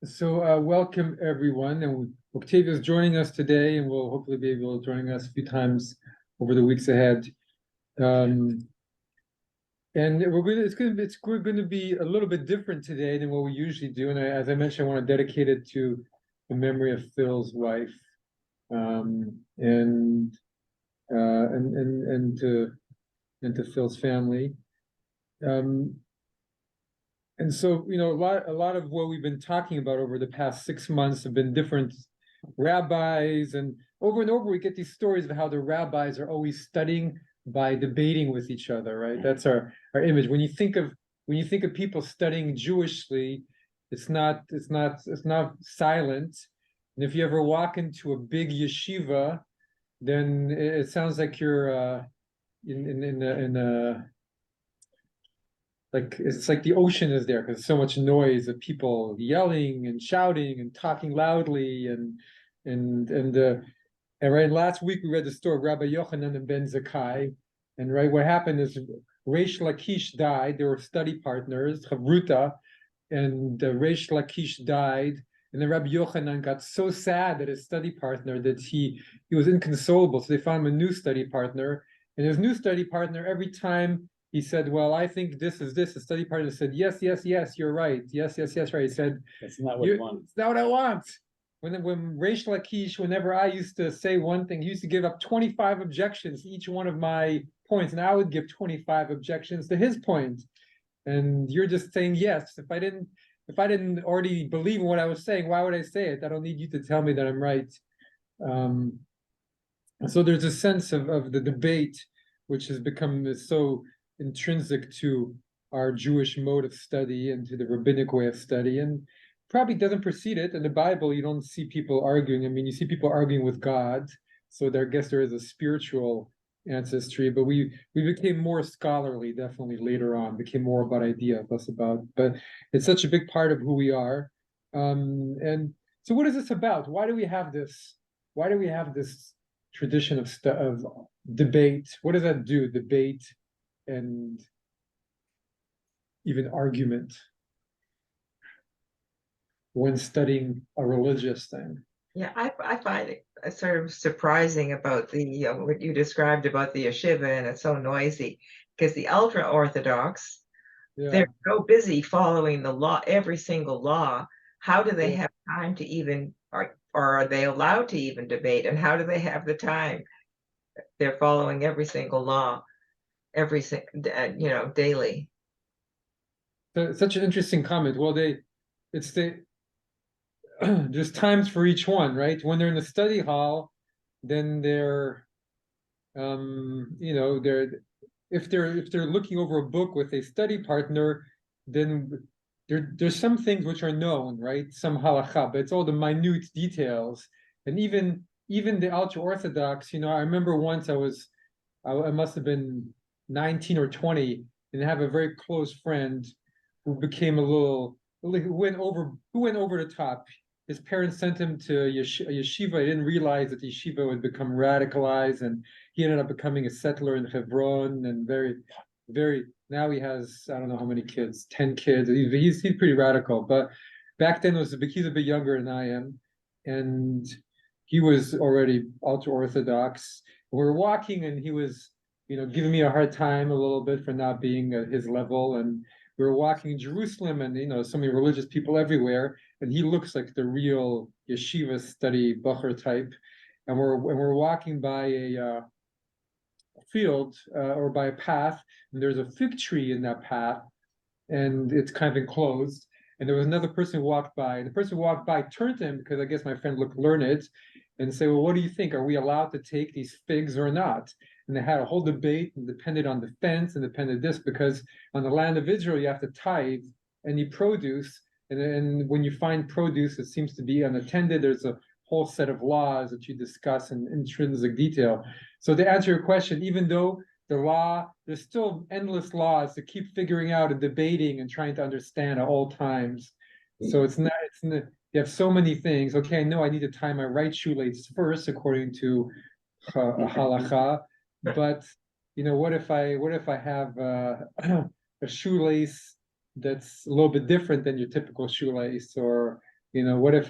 Welcome everyone, and Octavia is joining us today, and will hopefully be able to join us a few times over the weeks ahead. And it's going to be a little bit different today than what we usually do. And as I mentioned, I want to dedicate it to the memory of Phil's wife, and to Phil's family. And so, a lot of what we've been talking about over the past 6 months have been different rabbis, and over we get these stories of how the rabbis are always studying by debating with each other, right? That's our image. When you think of people studying Jewishly, it's not silent. And if you ever walk into a big yeshiva, then it sounds like you're in a like it's like the ocean is there because so much noise of people yelling and shouting and talking loudly and right last week we read the story of Rabbi Yochanan and Ben Zakkai, and right what happened is Reish Lakish died. They were study partners, Chavruta, and Reish Lakish died, and then Rabbi Yochanan got so sad that his study partner that he was inconsolable, so they found him a new study partner, and his new study partner every time he said, well, I think this is this. The study partner said, yes, you're right. Yes, right. He said, that's not what you want. It's not what I want. When Reish Lakish, whenever I used to say one thing, he used to give up 25 objections to each one of my points, and I would give 25 objections to his point. And you're just saying yes. If I didn't already believe in what I was saying, why would I say it? I don't need you to tell me that I'm right. So there's a sense of the debate, which has become so intrinsic to our Jewish mode of study and to the rabbinic way of study, and probably doesn't precede it. In the Bible, you don't see people arguing. I mean, you see people arguing with God, so I guess there is a spiritual ancestry, but we became more scholarly, definitely later on, became more about ideas, less about, but it's such a big part of who we are. And so what is this about? Why do we have this tradition of debate? What does that do? Debate and even argument when studying a religious thing. Yeah, I find it sort of surprising about the what you described about the yeshiva, and it's so noisy because the ultra-Orthodox, they're so busy following the law, every single law. How do they have time to even, or are they allowed to even debate? And how do they have the time? They're following every single law, daily. So, such an interesting comment. Well, there's times for each one, right? When they're in the study hall, then they're if they're looking over a book with a study partner, then there's some things which are known, right? Some halacha, but it's all the minute details. And even the ultra-Orthodox, I remember once I must have been 19 or 20, and I have a very close friend who became who went over the top. His parents sent him to a yeshiva. He didn't realize that the yeshiva would become radicalized, and he ended up becoming a settler in Hebron, and very, now he has, I don't know how many kids, 10 kids. He's pretty radical, but back then he's a bit younger than I am, and he was already ultra-Orthodox. We were walking, and he was, giving me a hard time a little bit for not being at his level, and we were walking in Jerusalem, and so many religious people everywhere, and he looks like the real yeshiva study bacher type. And we're walking by a field or by a path, and there's a fig tree in that path, and it's kind of enclosed. And there was another person who walked by, and the person who walked by turned to him, because I guess my friend looked learned, and say, well, what do you think? Are we allowed to take these figs or not? And they had a whole debate, and depended on the fence and depended this, because on the land of Israel, you have to tithe any produce. And when you find produce, it seems to be unattended. There's a whole set of laws that you discuss in intrinsic detail. So to answer your question, even though the law, there's still endless laws to keep figuring out and debating and trying to understand at all times. So it's not, you have so many things. Okay, no, I need to tie my right shoelace first, according to halacha. But what if I have a shoelace that's a little bit different than your typical shoelace, or What if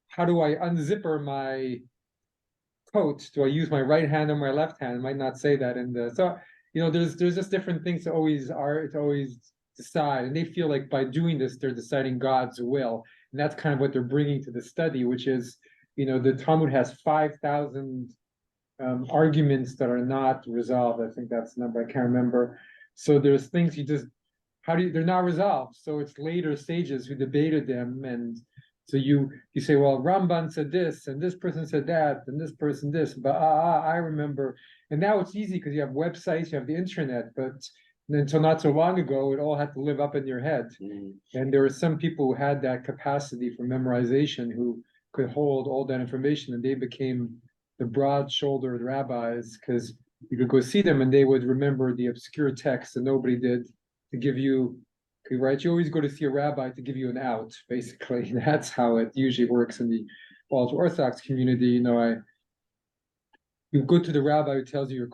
how do I unzipper my coat? Do I use my right hand or my left hand? I might not say that there's just different things to always decide, and they feel like by doing this they're deciding God's will, and that's kind of what they're bringing to the study, which is the Talmud has 5,000 arguments that are not resolved. I think that's the number, I can't remember. So there's things they're not resolved. So it's later sages who debated them, and so you say, well, Ramban said this, and this person said that, and this person this, but I remember. And now it's easy because you have websites, you have the internet, but until not so long ago, it all had to live up in your head. And there were some people who had that capacity for memorization who could hold all that information, and they became the broad-shouldered rabbis, because you could go see them and they would remember the obscure texts that nobody did, to give you, right? You always go to see a rabbi to give you an out, basically. That's how it usually works in the ultra-Orthodox community. You go to the rabbi who tells you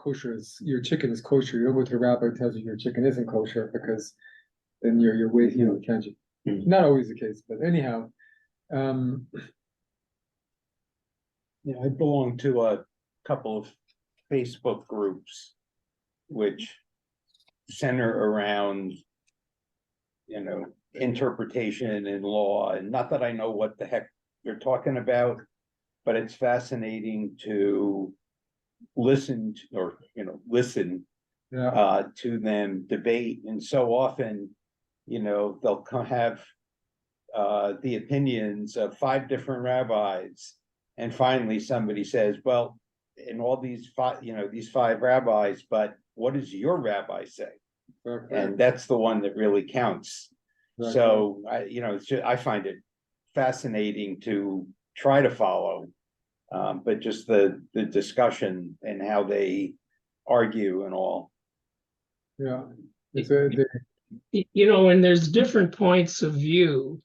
your chicken is kosher. You don't go to the rabbi who tells you your chicken isn't kosher, because then you're wasting, can't you? Not always the case, but anyhow. I belong to a couple of Facebook groups which center around, interpretation and law. And not that I know what the heck they're talking about, but it's fascinating to listen to them debate. And so often, they'll have the opinions of 5 different rabbis. And finally, somebody says, well, in all these 5 rabbis, but what does your rabbi say? Okay. And that's the one that really counts. Okay. So, I find it fascinating to try to follow, but just the discussion and how they argue and all. Yeah. When there's different points of view,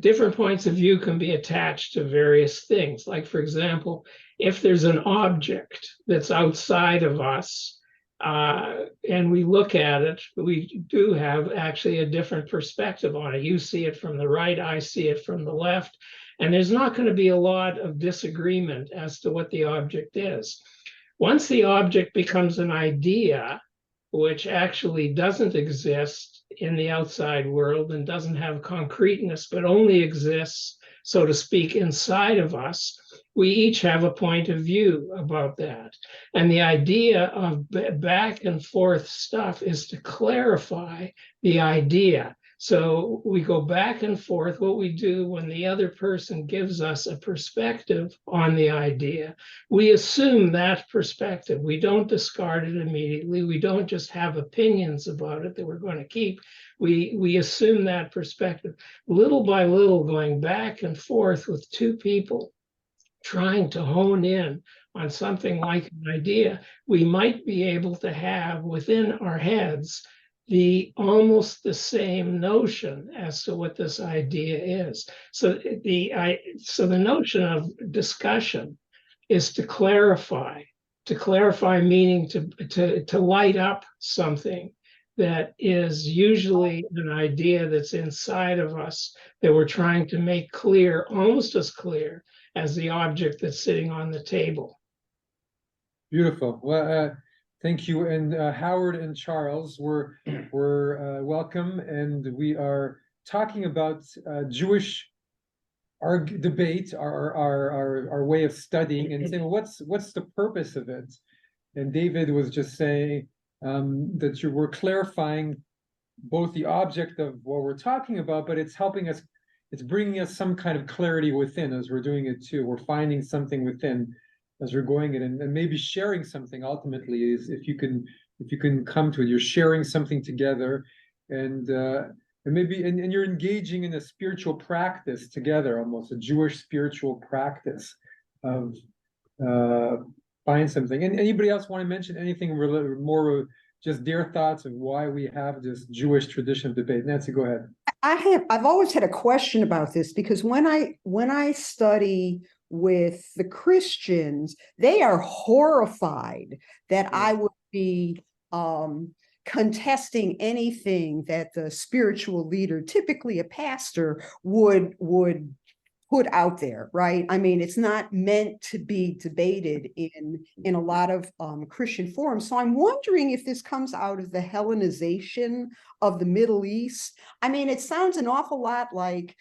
different points of view can be attached to various things. Like, for example, if there's an object that's outside of us, and we look at it, we do have actually a different perspective on it. You see it from the right, I see it from the left, and there's not going to be a lot of disagreement as to what the object is. Once the object becomes an idea, which actually doesn't exist in the outside world and doesn't have concreteness, but only exists, so to speak, inside of us, we each have a point of view about that. And the idea of back and forth stuff is to clarify the idea. So we go back and forth. What we do when the other person gives us a perspective on the idea, we assume that perspective. We don't discard it immediately. We don't just have opinions about it that we're going to keep. We assume that perspective. Little by little, going back and forth with 2 people, trying to hone in on something like an idea, we might be able to have within our heads almost the same notion as to what this idea is. So the notion of discussion is to clarify meaning to light up something that is usually an idea that's inside of us that we're trying to make clear, almost as clear as the object that's sitting on the table. Beautiful. Well, thank you. And Howard and Charles were welcome, and we are talking about Jewish debate, our way of studying, and saying, well, what's the purpose of it? And David was just saying that you were clarifying both the object of what we're talking about, but it's helping us. It's bringing us some kind of clarity within as we're doing it too. We're finding something within as we're going it, and maybe sharing something ultimately is if you can come to it, you're sharing something together, and maybe and you're engaging in a spiritual practice together, almost a Jewish spiritual practice of find something. And anybody else want to mention anything more, just their thoughts of why we have this Jewish tradition of debate? Nancy, go ahead. I've always had a question about this, because when I study with the Christians, they are horrified that I would be contesting anything that the spiritual leader, typically a pastor, would put out there, right? I mean, it's not meant to be debated in a lot of Christian forums. So I'm wondering if this comes out of the Hellenization of the Middle East. I mean, it sounds an awful lot like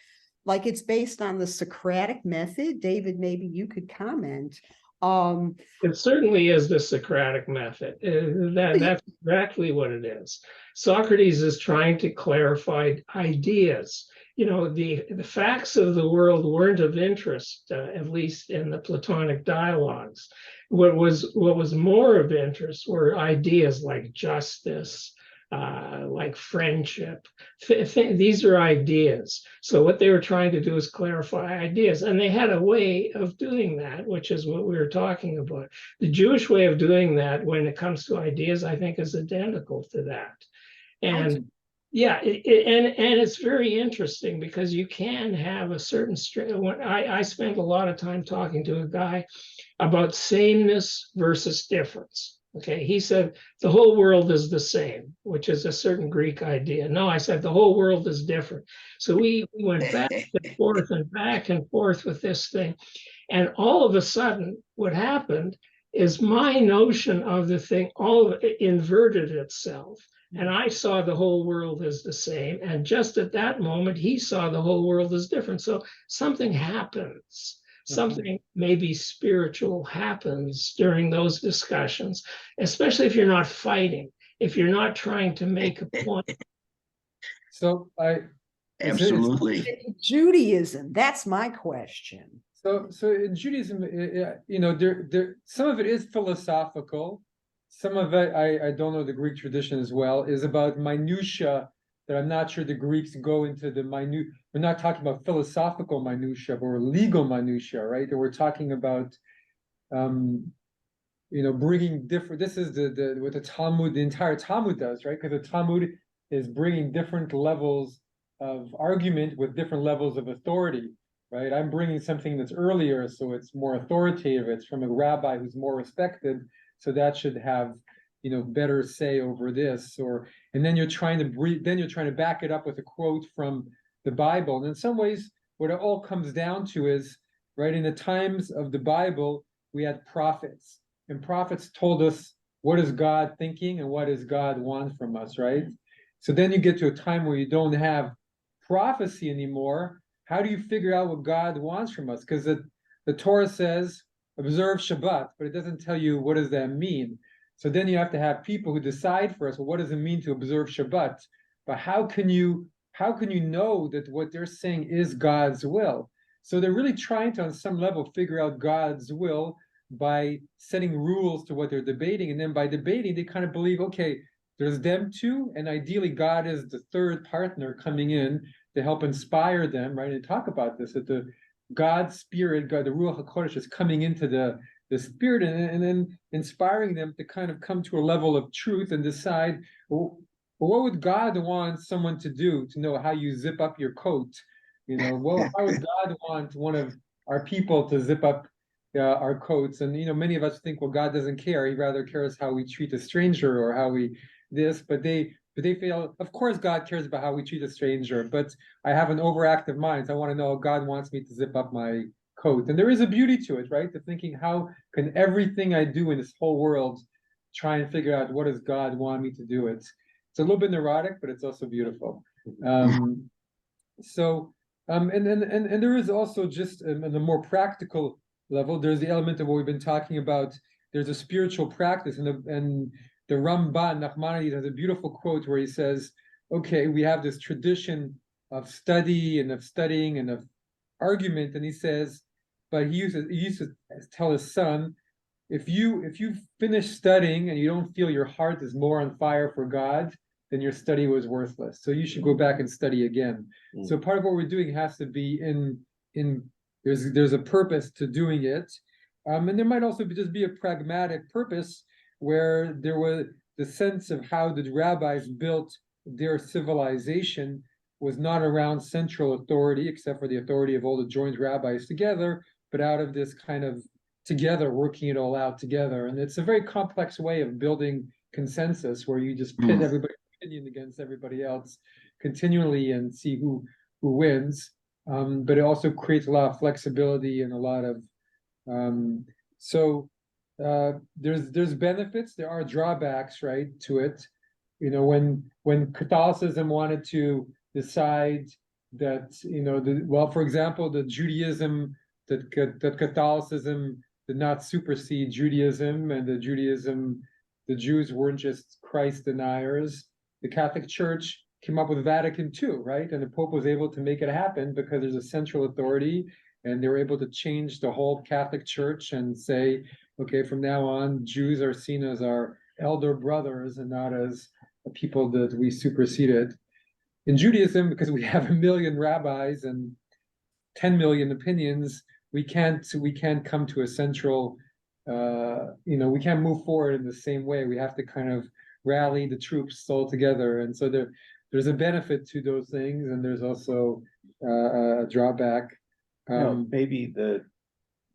it's based on the Socratic method. David, maybe you could comment. It certainly is the Socratic method. That's exactly what it is. Socrates is trying to clarify ideas. You know, the facts of the world weren't of interest, at least in the Platonic dialogues. What was more of interest were ideas like justice, like friendship. These are ideas. So what they were trying to do is clarify ideas, and they had a way of doing that, which is what we were talking about. The Jewish way of doing that, when it comes to ideas, I think is identical to that. And yeah, and it's very interesting because you can have a certain I spent a lot of time talking to a guy about sameness versus difference. Okay, he said the whole world is the same, which is a certain Greek idea. No, I said the whole world is different. So we went back and forth with this thing. And all of a sudden, what happened is my notion of the thing all of it inverted itself. And I saw the whole world as the same. And just at that moment, he saw the whole world as different. So something happens. Something maybe spiritual happens during those discussions, especially if you're not fighting, if you're not trying to make a point. So Absolutely. Judaism, that's my question. So in Judaism, you know, there some of it is philosophical. Some of it, I don't know the Greek tradition as well, is about minutia that I'm not sure the Greeks go into the minute. We're not talking about philosophical minutia or legal minutia, right? Or we're talking about, you know, bringing different. This is what the Talmud, the entire Talmud does, right? Because the Talmud is bringing different levels of argument with different levels of authority, right? I'm bringing something that's earlier, so it's more authoritative. It's from a rabbi who's more respected, so that should have, you know, better say over this. And then you're trying to back it up with a quote from the Bible. And in some ways, what it all comes down to is, right, in the times of the Bible, we had prophets, and prophets told us what is God thinking and what does God want from us, right? So then you get to a time where you don't have prophecy anymore. How do you figure out what God wants from us? Because the Torah says, observe Shabbat, but it doesn't tell you what does that mean. So then you have to have people who decide for us, well, what does it mean to observe Shabbat? But how can you know that what they're saying is God's will? So they're really trying to, on some level, figure out God's will by setting rules to what they're debating. And then by debating, they kind of believe, okay, there's them two, and ideally God is the third partner coming in to help inspire them, right? And talk about this, that the God's spirit, God, the Ruach HaKodesh is coming into the spirit and then inspiring them to kind of come to a level of truth and decide, well, what would God want someone to do to know how you zip up your coat? You know, well, how would God want one of our people to zip up our coats? And, you know, many of us think, well, God doesn't care. He rather cares how we treat a stranger or how we this, but they feel, of course, God cares about how we treat a stranger, but I have an overactive mind. So I want to know God wants me to zip up my coat. And there is a beauty to it, right? To thinking, how can everything I do in this whole world try and figure out what does God want me to do? It's a little bit neurotic, but it's also beautiful. And there is also just on a more practical level, there's the element of what we've been talking about. There's a spiritual practice, and the Ramban, Nachmanides, has a beautiful quote where he says, okay, we have this tradition of study and of studying and of argument, and he says, but he used to tell his son, if you finish studying and you don't feel your heart is more on fire for God, then your study was worthless. So you should go back and study again. So part of what we're doing has to be there's a purpose to doing it. And there might also just be a pragmatic purpose where there was the sense of how the rabbis built their civilization was not around central authority, except for the authority of all the joint rabbis together, but out of this kind of together, working it all out together. And it's a very complex way of building consensus where you just pit everybody's opinion against everybody else continually and see who wins. But it also creates a lot of flexibility and a lot of there's benefits, there are drawbacks, right, to it. You know, when Catholicism wanted to decide that, you know, for example, the Judaism that Catholicism did not supersede Judaism, and the Jews weren't just Christ deniers. The Catholic Church came up with Vatican II, right? And the Pope was able to make it happen because there's a central authority, and they were able to change the whole Catholic Church and say, okay, from now on, Jews are seen as our elder brothers and not as people that we superseded. In Judaism, because we have 1 million rabbis and 10 million opinions, we can't come to a central, we can't move forward in the same way. We have to kind of rally the troops all together. And so there's a benefit to those things, and there's also a drawback. Maybe the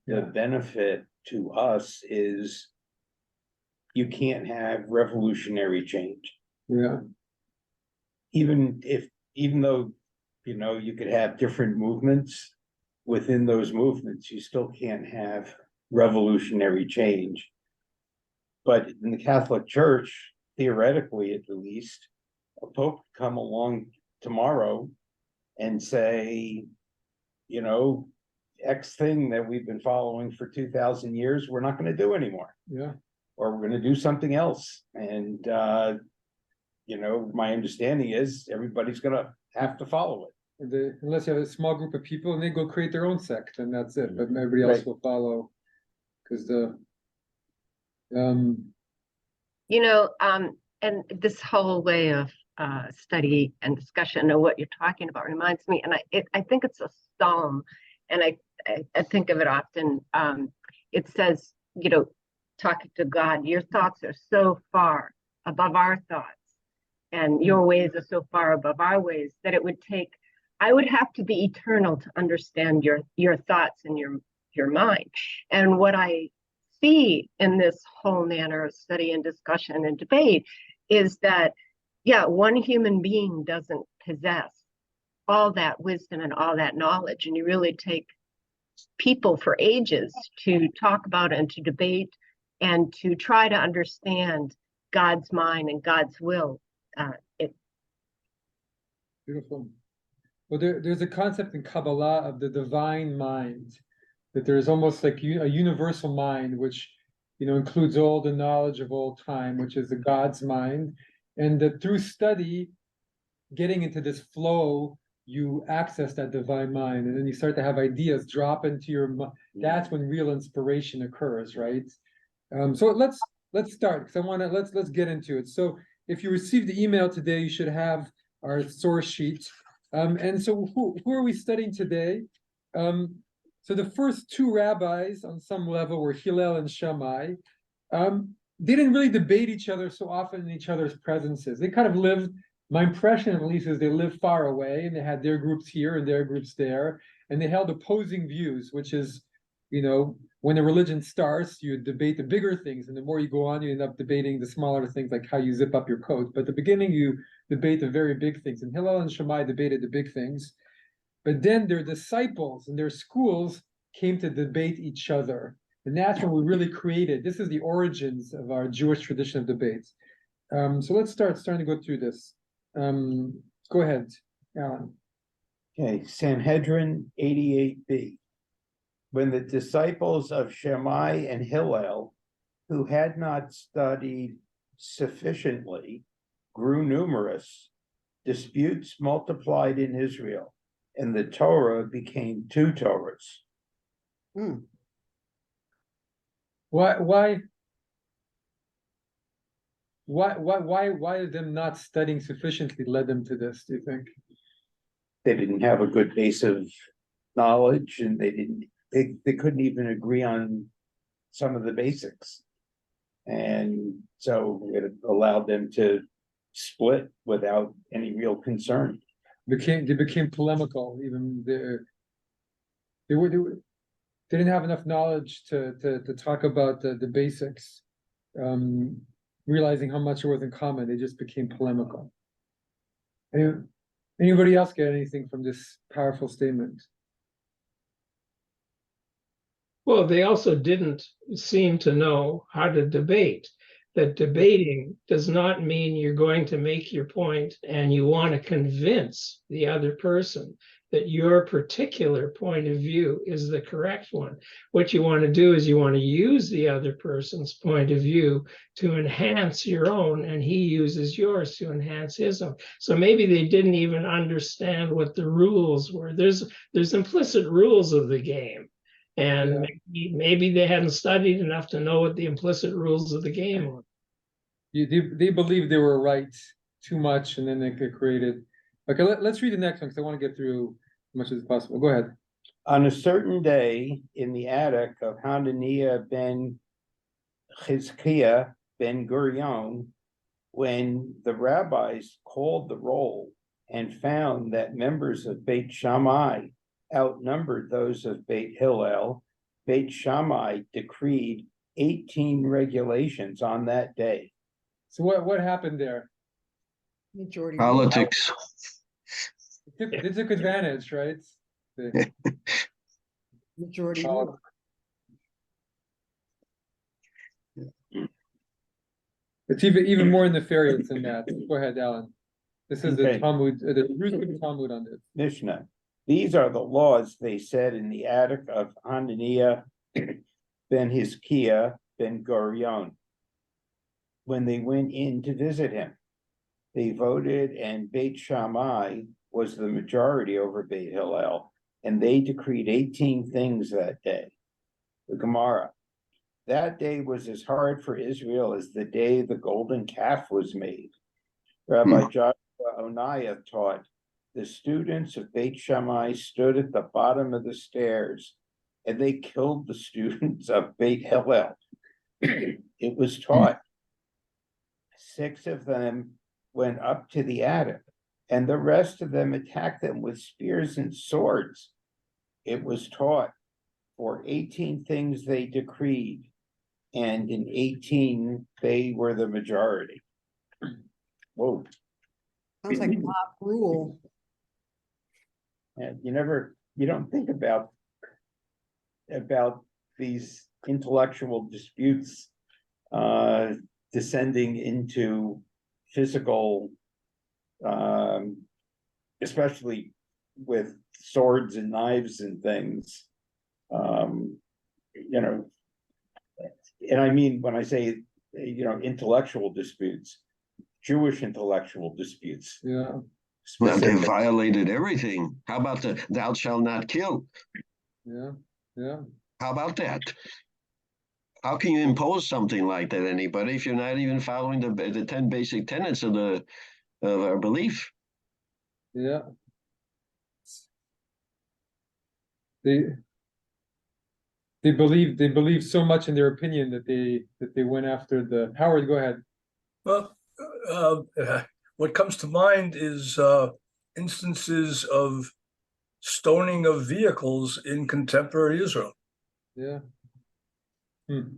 benefit to us is you can't have revolutionary change. Yeah. Even though, you know, you could have different movements within those movements, you still can't have revolutionary change. But in the Catholic Church, theoretically at least, a pope could come along tomorrow and say, you know, X thing that we've been following for 2,000 years, we're not going to do anymore. Yeah. Or we're going to do something else. And, you know, my understanding is everybody's going to have to follow it. Unless you have a small group of people and they go create their own sect, and that's it. But everybody else will follow, because you know, and this whole way of study and discussion of what you're talking about reminds me, and I think it's a psalm, and I think of it often. It says, you know, talking to God, your thoughts are so far above our thoughts, and your ways are so far above our ways, that I would have to be eternal to understand your thoughts and your mind. And what I see in this whole manner of study and discussion and debate is that, yeah, one human being doesn't possess all that wisdom and all that knowledge. And you really take people for ages to talk about and to debate and to try to understand God's mind and God's will. Beautiful. Well, there's a concept in Kabbalah of the divine mind, that there's almost like a universal mind, which, you know, includes all the knowledge of all time, which is the God's mind, and that through study, getting into this flow, you access that divine mind, and then you start to have ideas drop into your mind. That's when real inspiration occurs, right? So let's start, because I want to let's get into it. So if you received the email today, you should have our source sheet. And so who are we studying today? So the first two rabbis on some level were Hillel and Shammai. They didn't really debate each other so often in each other's presences. They kind of lived, my impression at least is they lived far away, and they had their groups here and their groups there, and they held opposing views, which is, you know, when a religion starts, you debate the bigger things, and the more you go on, you end up debating the smaller things, like how you zip up your coat. But at the beginning, you debate the very big things, and Hillel and Shammai debated the big things. But then their disciples and their schools came to debate each other. And that's when we really created, this is the origins of our Jewish tradition of debates. So let's starting to go through this. Go ahead, Alan. Okay, Sanhedrin 88b. When the disciples of Shammai and Hillel, who had not studied sufficiently, grew numerous, disputes multiplied in Israel, and the Torah became two Torahs. Why them not studying sufficiently led them to this, do you think? They didn't have a good base of knowledge, and they couldn't even agree on some of the basics. And so it allowed them to split without any real concern. They became polemical. Even they didn't have enough knowledge to talk about the basics. realizing how much it was in common, they just became polemical. Anybody else get anything from this powerful statement? Well, they also didn't seem to know how to debate. That debating does not mean you're going to make your point and you want to convince the other person that your particular point of view is the correct one. What you want to do is you want to use the other person's point of view to enhance your own, and he uses yours to enhance his own. So maybe they didn't even understand what the rules were. There's implicit rules of the game. And maybe they hadn't studied enough to know what the implicit rules of the game were. They believed they were right too much, and then they could create it. Okay, let's read the next one because I want to get through as much as possible. Go ahead. On a certain day in the attic of Hananiah ben Chizkiah ben Gurion, when the rabbis called the roll and found that members of Beit Shammai outnumbered those of Beit Hillel, Beit Shammai decreed 18 regulations on that day. So what happened there? Majority. Politics. They took advantage, right? Majority rule. It's even more nefarious than that. Go ahead, Alan. This is the Okay. Talmud, the Jerusalem Talmud on this. Mishnah. These are the laws, they said, in the attic of Hananiah ben Hizkiah ben Gurion. When they went in to visit him, they voted, and Beit Shammai was the majority over Beit Hillel, and they decreed 18 things that day. The Gemara. That day was as hard for Israel as the day the golden calf was made. Rabbi Joshua Oniah taught, the students of Beit Shammai stood at the bottom of the stairs, and they killed the students of Beit Hillel. It was taught. 6 of them went up to the attic, and the rest of them attacked them with spears and swords. It was taught, for 18 things they decreed, and in 18 they were the majority. Whoa. Sounds like mob rule. And you don't think about these intellectual disputes descending into physical, especially with swords and knives and things. And I mean, when I say, intellectual disputes, Jewish intellectual disputes. Yeah. Well, they violated everything. How about the thou shalt not kill? Yeah. How about that? How can you impose something like that on anybody if you're not even following the 10 basic tenets of our belief? Yeah. They believe so much in their opinion that they went after the Howard. Go ahead. Well, what comes to mind is instances of stoning of vehicles in contemporary Israel. Yeah. It's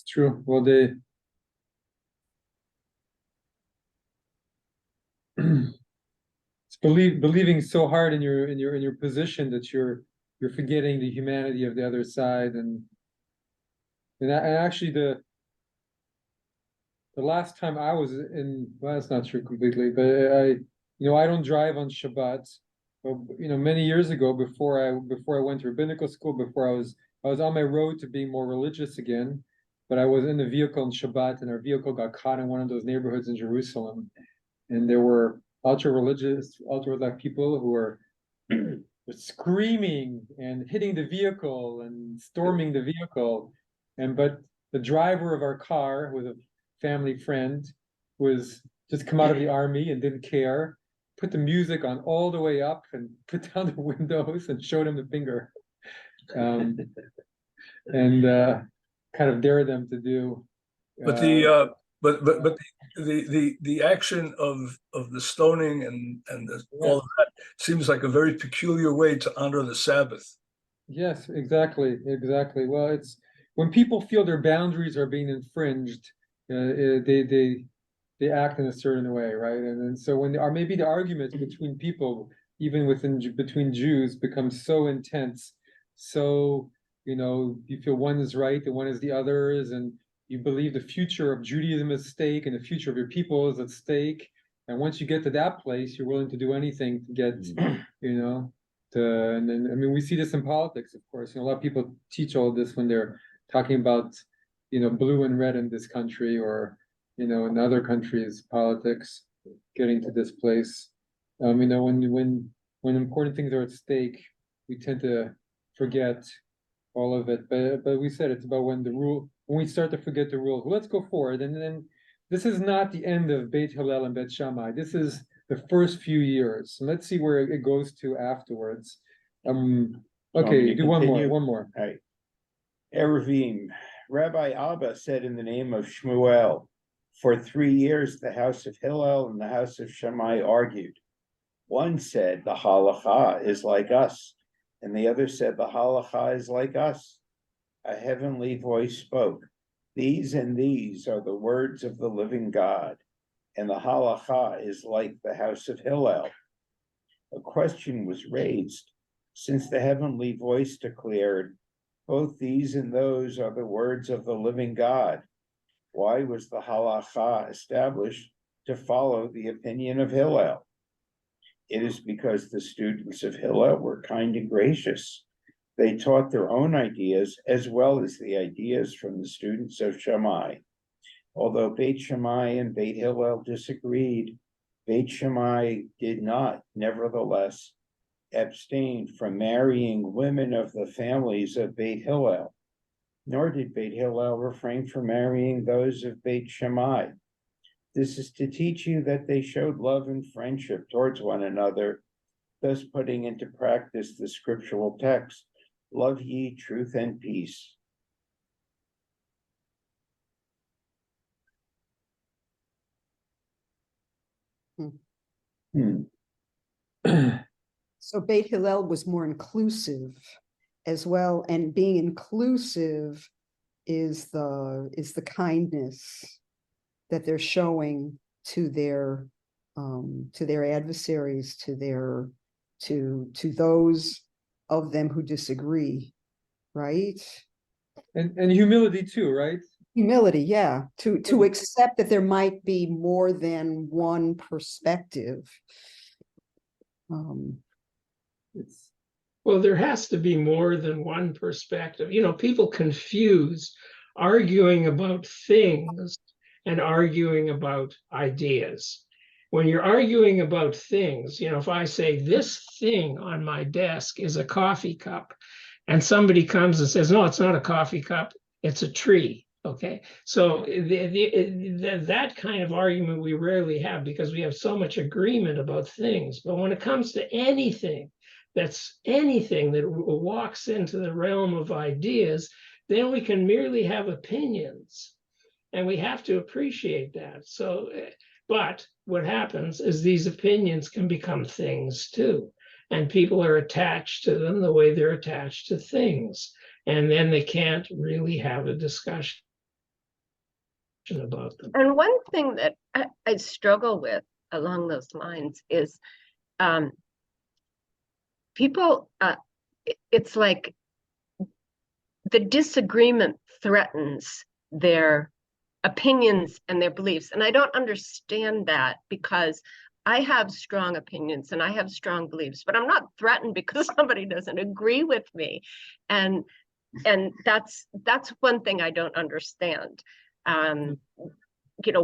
true. Well, it's believing so hard in your position that you're forgetting the humanity of the other side, and actually the last time I was in, well, that's not true completely, but I don't drive on Shabbat. But, many years ago, before I went to rabbinical school, before I was on my road to being more religious again, but I was in the vehicle on Shabbat, and our vehicle got caught in one of those neighborhoods in Jerusalem, and there were ultra-religious, ultra-Orthodox people who were screaming and hitting the vehicle and storming the vehicle, but the driver of our car was a family friend, was just come out of the army and didn't care, put the music on all the way up and put down the windows and showed him the finger, and kind of dared them to do. But the action of the stoning and all of that seems like a very peculiar way to honor the Sabbath. Yes, exactly. Well, when people feel their boundaries are being infringed, they act in a certain way, right? And so when maybe the arguments between people, even between Jews, become so intense, so you feel one is right and one is the others, and you believe the future of Judaism is at stake and the future of your people is at stake. And once you get to that place, you're willing to do anything to get, and then, I mean, we see this in politics, of course. A lot of people teach all this when they're talking about, blue and red in this country, or, in other countries, politics getting to this place. When important things are at stake, we tend to forget all of it. But we said it's about when we start to forget the rules. Let's go forward, and then this is not the end of Beit Hillel and Beit Shammai. This is the first few years. So let's see where it goes to afterwards. Okay, do one more. All right. Eruvim, Rabbi Abba said in the name of Shmuel, for 3 years the house of Hillel and the house of Shammai argued. One said the halacha is like us, and the other said the halacha is like us. A heavenly voice spoke. These and these are the words of the living God, and the halacha is like the house of Hillel. A question was raised, since the heavenly voice declared, both these and those are the words of the living God. Why was the halacha established to follow the opinion of Hillel? It is because the students of Hillel were kind and gracious. They taught their own ideas as well as the ideas from the students of Shammai. Although Beit Shammai and Beit Hillel disagreed, Beit Shammai did not, nevertheless, abstain from marrying women of the families of Beit Hillel, nor did Beit Hillel refrain from marrying those of Beit Shammai. This is to teach you that they showed love and friendship towards one another, thus putting into practice the scriptural text, love ye truth and peace. So Beit Hillel was more inclusive as well, and being inclusive is the kindness that they're showing to their adversaries, to those of them who disagree, right? And humility too, right? Humility, yeah, to accept that there might be more than one perspective. Well, there has to be more than one perspective. People confuse arguing about things and arguing about ideas. When you're arguing about things, if I say this thing on my desk is a coffee cup, and somebody comes and says, no, it's not a coffee cup, it's a tree. Okay, so that kind of argument we rarely have because we have so much agreement about things. But when it comes to anything that walks into the realm of ideas, then we can merely have opinions, and we have to appreciate that. So, but what happens is these opinions can become things too, and people are attached to them the way they're attached to things, and then they can't really have a discussion about them. And one thing that I struggle with along those lines is people, it's like the disagreement threatens their opinions and their beliefs. And I don't understand that, because I have strong opinions and I have strong beliefs, but I'm not threatened because somebody doesn't agree with me. And that's one thing I don't understand.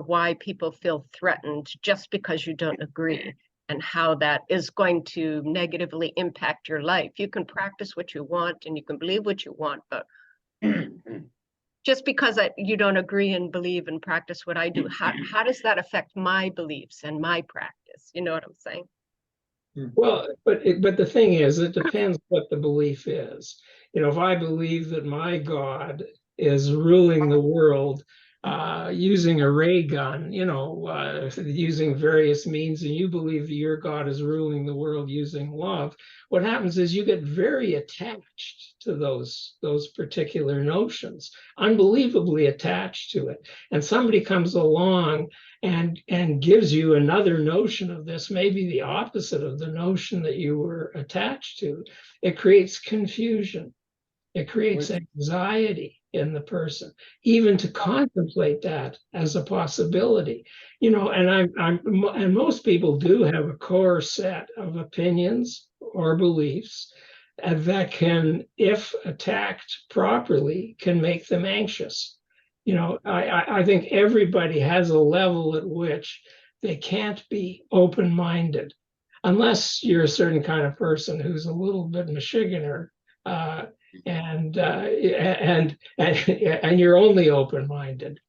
Why people feel threatened just because you don't agree, and how that is going to negatively impact your life. You can practice what you want and you can believe what you want, but just because you don't agree and believe and practice what I do, how does that affect my beliefs and my practice? You know what I'm saying? Well, but the thing is, it depends what the belief is. If I believe that my God is ruling the world using a ray gun, using various means, and you believe that your God is ruling the world using love, what happens is you get very attached to those particular notions, unbelievably attached to it. And somebody comes along and gives you another notion of this, maybe the opposite of the notion that you were attached to. It creates confusion. It creates anxiety in the person, even to contemplate that as a possibility, and most people do have a core set of opinions or beliefs that can, if attacked properly, can make them anxious. I think everybody has a level at which they can't be open-minded, unless you're a certain kind of person who's a little bit Michiganer, and you're only open-minded.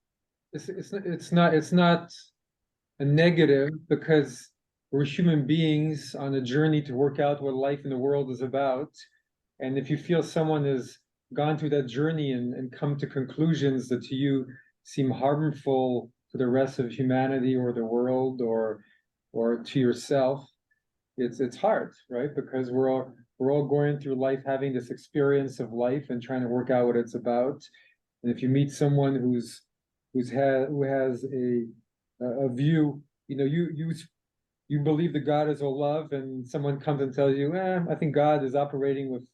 It's not a negative, because we're human beings on a journey to work out what life in the world is about. And if you feel someone has gone through that journey and come to conclusions that to you seem harmful to the rest of humanity or the world or to yourself, it's hard, right? Because we're all going through life having this experience of life and trying to work out what it's about. And if you meet someone who has a view, you believe that God is all love, and someone comes and tells you, I think God is operating with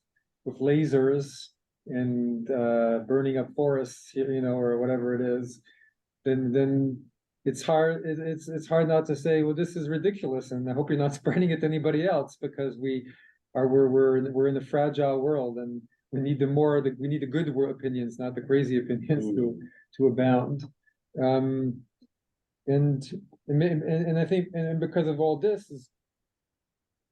lasers and burning up forests, or whatever it is, then it's hard. It's hard not to say, well, this is ridiculous, and I hope you're not spreading it to anybody else, because we're in a fragile world, and we need we need the good opinions, not the crazy opinions, to abound. And I think, and because of all this is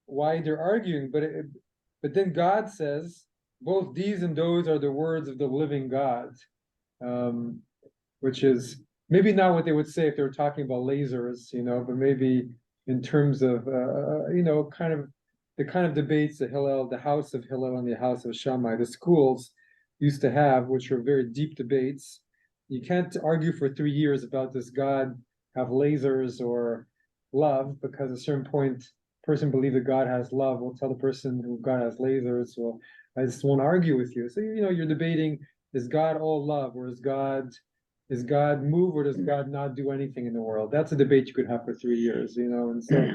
why they're arguing, but then God says both these and those are the words of the living God, which is maybe not what they would say if they were talking about lasers, but maybe in terms of kind of the kind of debates the house of Hillel and the house of Shammai, the schools used to have, which were very deep debates. You can't argue for 3 years about does God have lasers or love, because at a certain point, person believe that God has love will tell the person who God has lasers, well, I just won't argue with you. So you're debating, is God all love, or is God move, or does God not do anything in the world? That's a debate you could have for 3 years, and so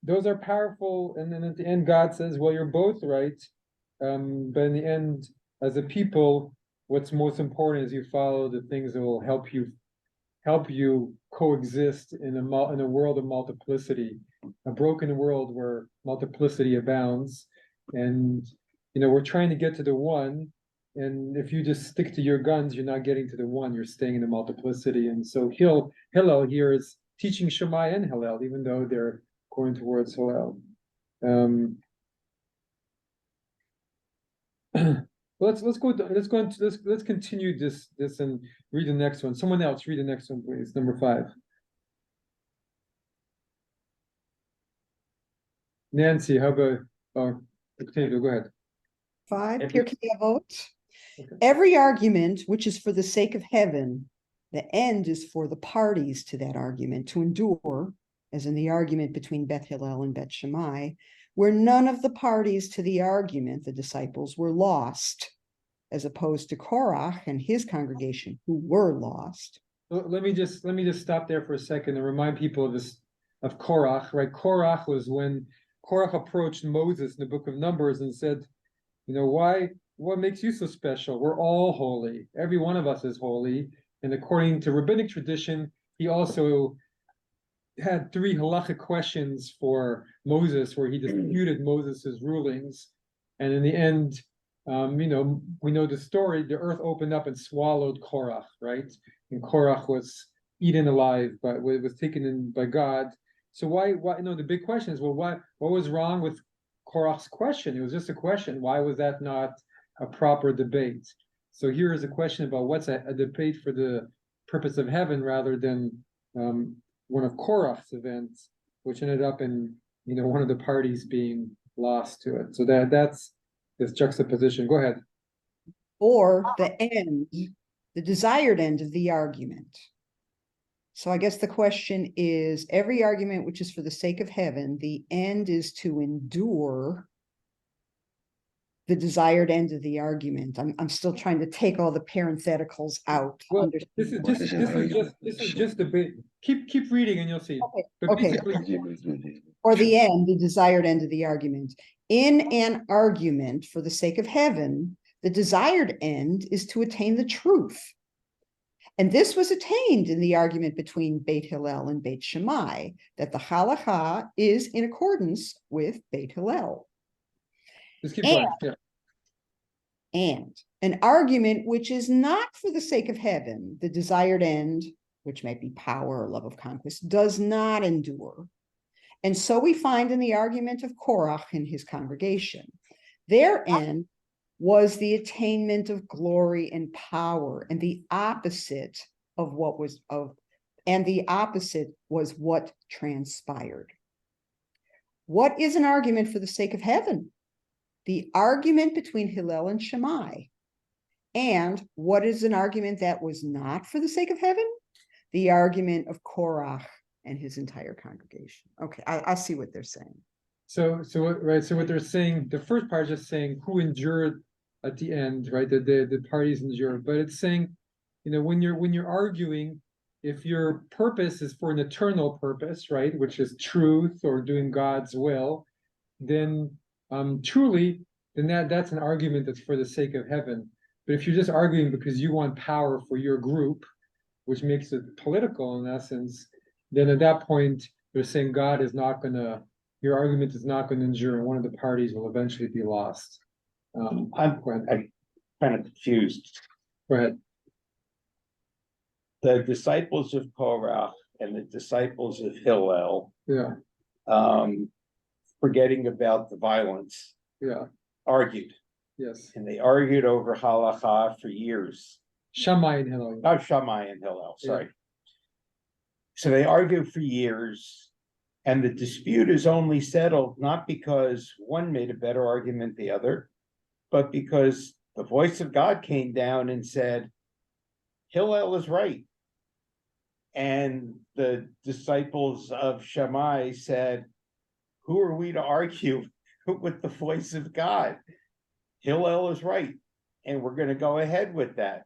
those are powerful. And then at the end, God says, well, you're both right. But in the end, as a people, what's most important is you follow the things that will help you coexist in a world of multiplicity, a broken world where multiplicity abounds. And we're trying to get to the one, and if you just stick to your guns, you're not getting to the one, you're staying in the multiplicity. And so Hillel here is teaching Shammai and Hillel, even though they're going towards Hillel. Let's continue this and read the next one. Someone else read the next one, please. Number 5. Nancy, how about Octavio, go ahead. 5, Pirkei Avot. Okay. Every argument which is for the sake of heaven, the end is for the parties to that argument to endure, as in the argument between Beit Hillel and Beit Shammai, where none of the parties to the argument, the disciples, were lost, as opposed to Korach and his congregation, who were lost. Let me just stop there for a second and remind people of Korach, right? Korach was when Korach approached Moses in the book of Numbers and said, what makes you so special? We're all holy. Every one of us is holy. And according to rabbinic tradition, he also had 3 halachic questions for Moses, where he disputed Moses's rulings. And in the end, we know the story. The earth opened up and swallowed Korach, right? And Korach was eaten alive, but was taken in by God. So why? The big question is, well, what was wrong with Korach's question? It was just a question. Why was that not a proper debate? So here is a question about what's a debate for the purpose of heaven, rather than one of Korach's events, which ended up in one of the parties being lost to it. So that's this juxtaposition. Go ahead. or the end, the desired end of the argument. So I guess the question is, every argument which is for the sake of heaven, the end is to endure the desired end of the argument. I'm still trying to take all the parentheticals out. to Well, understand this is what- just a bit. Keep reading and you'll see. Okay, But okay. basically, Or the end, the desired end of the argument. In an argument for the sake of heaven, the desired end is to attain the truth. And this was attained in the argument between Beit Hillel and Beit Shammai, that the halacha is in accordance with Beit Hillel. just keep going. Yeah. And an argument which is not for the sake of heaven, the desired end, which may be power or love of conquest, does not endure. And so we find in the argument of Korach and his congregation, their end was the attainment of glory and power, and the opposite of what was what transpired. What is an argument for the sake of heaven? The argument between Hillel and Shammai. And what is an argument that was not for the sake of heaven? The argument of Korach and his entire congregation. Okay, I see what they're saying. So what they're saying, the first part is just saying who endured at the end, right? The parties endured, but it's saying, when you're arguing, if your purpose is for an eternal purpose, right, which is truth or doing God's will, then truly, then that's an argument that's for the sake of heaven. But if you're just arguing because you want power for your group, which makes it political in essence, then at that point, they're saying God is not going to, your argument is not going to endure, and one of the parties will eventually be lost. I'm kind of confused. Go ahead. The disciples of Korach and the disciples of Hillel, Yeah, forgetting about the violence, yeah, argued. yes. And they argued over halacha for years. Shammai and Hillel. Not Shammai and Hillel, sorry. So they argued for years, and the dispute is only settled not because one made a better argument than the other, but because the voice of God came down and said, Hillel is right. And the disciples of Shammai said, who are we to argue with the voice of God? Hillel is right, and we're going to go ahead with that.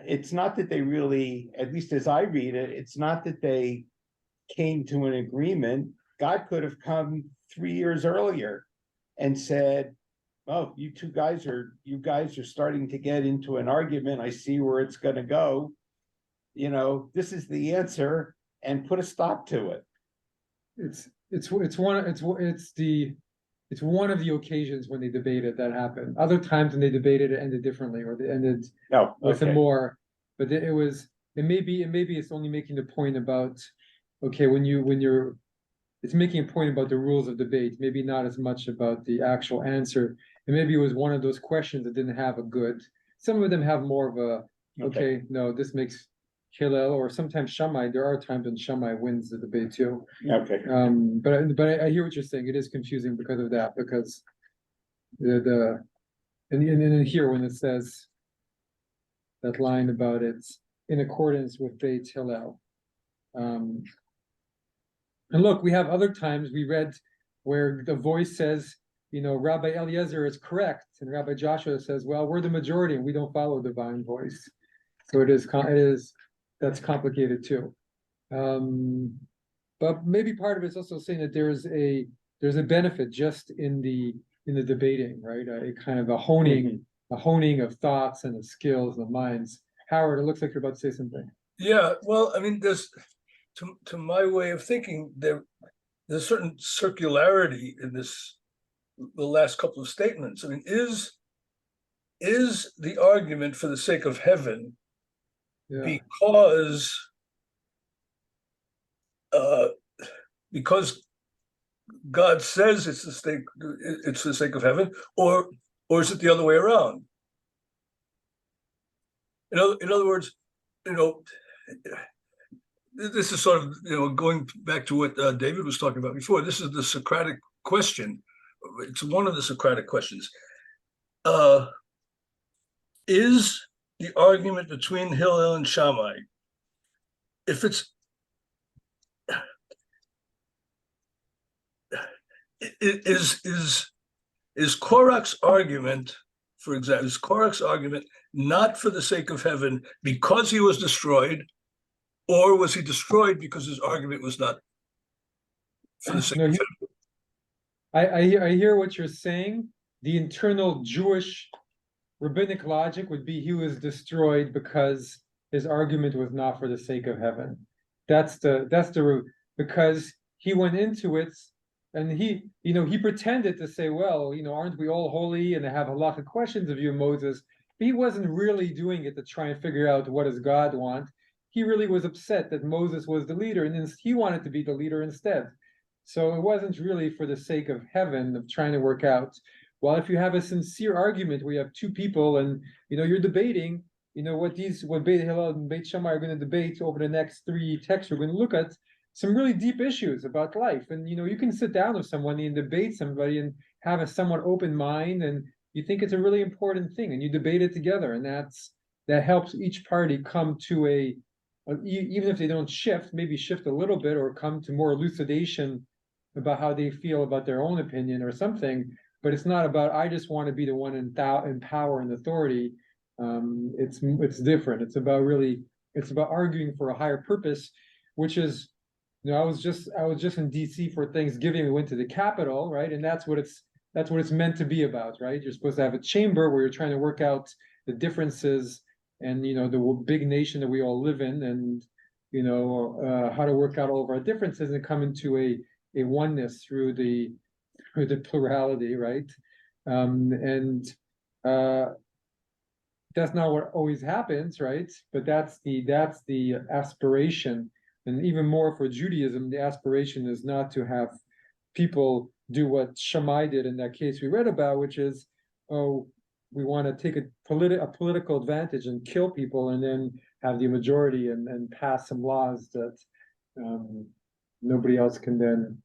It's not that they really, at least as I read it, it's not that they came to an agreement. God could have come 3 years earlier and said, oh, you guys are starting to get into an argument. I see where it's going to go. This is the answer, and put a stop to it. It's one of the occasions when they debated that happened. Other times when they debated, it ended differently, or they ended with a more. But maybe it's only making the point about, okay, it's making a point about the rules of debate, maybe not as much about the actual answer. And maybe it was one of those questions that didn't have a good. Some of them have more of a, okay, no, this makes Hillel, or sometimes Shammai. There are times when Shammai wins the debate too. Okay. But I hear what you're saying. It is confusing because of that, because and here when it says that line about it's in accordance with Beit Hillel. And look, we have other times we read where the voice says, Rabbi Eliezer is correct, and Rabbi Joshua says, well, we're the majority and we don't follow the divine voice. So that's complicated too. But maybe part of it's also saying that there's a benefit just in the debating, right? A kind of a honing of thoughts and of skills and minds. Howard, it looks like you're about to say something. Yeah, well, I mean, there's to my way of thinking, there's a certain circularity in the last couple of statements. I mean, is the argument for the sake of heaven because God says it's the sake of heaven, or is it the other way around? In other words, this is sort of going back to what David was talking about before. This is the Socratic question. It's one of the Socratic questions. is the argument between Hillel and Shammai, if it's is Korach's argument, for example, is Korach's argument not for the sake of heaven because he was destroyed, or was he destroyed because his argument was not for the sake No, of heaven? I hear what you're saying. The internal Jewish rabbinic logic would be he was destroyed because his argument was not for the sake of heaven. That's the because he went into it and he pretended to say, well, aren't we all holy and have halachic questions of you, Moses? But he wasn't really doing it to try and figure out what does God want. He really was upset that Moses was the leader and he wanted to be the leader instead. So it wasn't really for the sake of heaven of trying to work out. Well, if you have a sincere argument where you have two people and you're debating, what Beit Hillel and Beit Shammai are going to debate over the next 3 texts, we're going to look at some really deep issues about life. And you can sit down with someone and debate somebody and have a somewhat open mind, and you think it's a really important thing, and you debate it together, and that helps each party come to even if they don't maybe shift a little bit or come to more elucidation about how they feel about their own opinion or something. But it's not about I just want to be the one in power and authority. It's different. It's about arguing for a higher purpose, which is, I was just in DC for Thanksgiving. We went to the Capitol, right? And that's what it's meant to be about, right? You're supposed to have a chamber where you're trying to work out the differences and the big nation that we all live in, and how to work out all of our differences and come into a oneness through the plurality, right? And that's not what always happens, right? But that's the aspiration. And even more for Judaism, the aspiration is not to have people do what Shammai did in that case we read about, which is, we want to take a political advantage and kill people and then have the majority and pass some laws that nobody else can then